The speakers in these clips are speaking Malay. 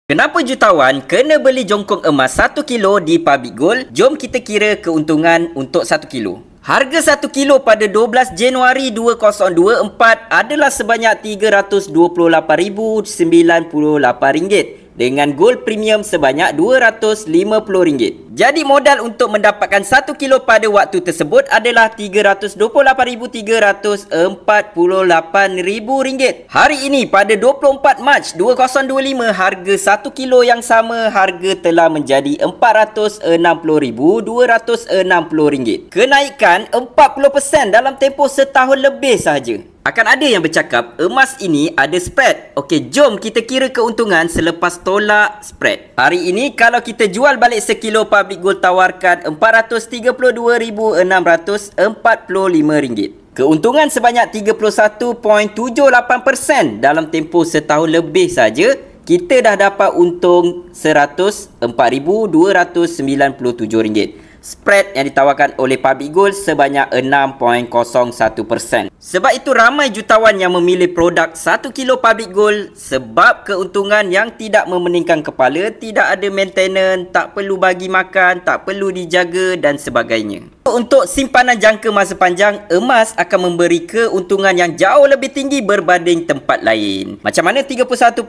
Kenapa jutawan kena beli jongkong emas 1 kilo di Public Gold? Jom kita kira keuntungan untuk 1 kilo. Harga 1 kilo pada 12 Januari 2024 adalah sebanyak RM328,098 dengan gold premium sebanyak RM250. Jadi modal untuk mendapatkan 1 kilo pada waktu tersebut adalah RM328,348,000. Hari ini pada 24 Mac 2025 harga 1 kilo yang sama harga telah menjadi RM460,260. Kenaikan 40% dalam tempoh setahun lebih sahaja. Akan ada yang bercakap emas ini ada spread. Okey, jom kita kira keuntungan selepas tolak spread. Hari ini kalau kita jual balik sekilo Public Gold tawarkan RM432,645. Keuntungan sebanyak 31.78% dalam tempoh setahun lebih saja. Kita dah dapat untung RM104,297. Spread yang ditawarkan oleh Public Gold sebanyak 6.01%. Sebab itu ramai jutawan yang memilih produk 1 kilo Public Gold sebab keuntungan yang tidak memeningkan kepala, tidak ada maintenance, tak perlu bagi makan, tak perlu dijaga dan sebagainya. Untuk simpanan jangka masa panjang, emas akan memberi keuntungan yang jauh lebih tinggi berbanding tempat lain. Macam mana 31.78%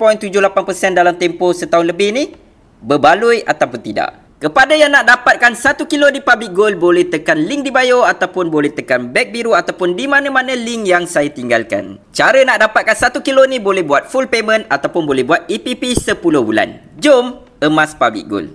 dalam tempoh setahun lebih ni? Berbaloi ataupun tidak? Kepada yang nak dapatkan 1 kilo di Public Gold, boleh tekan link di bio ataupun boleh tekan beg biru ataupun di mana-mana link yang saya tinggalkan. Cara nak dapatkan 1 kilo ni boleh buat full payment ataupun boleh buat EPP 10 bulan. Jom emas Public Gold.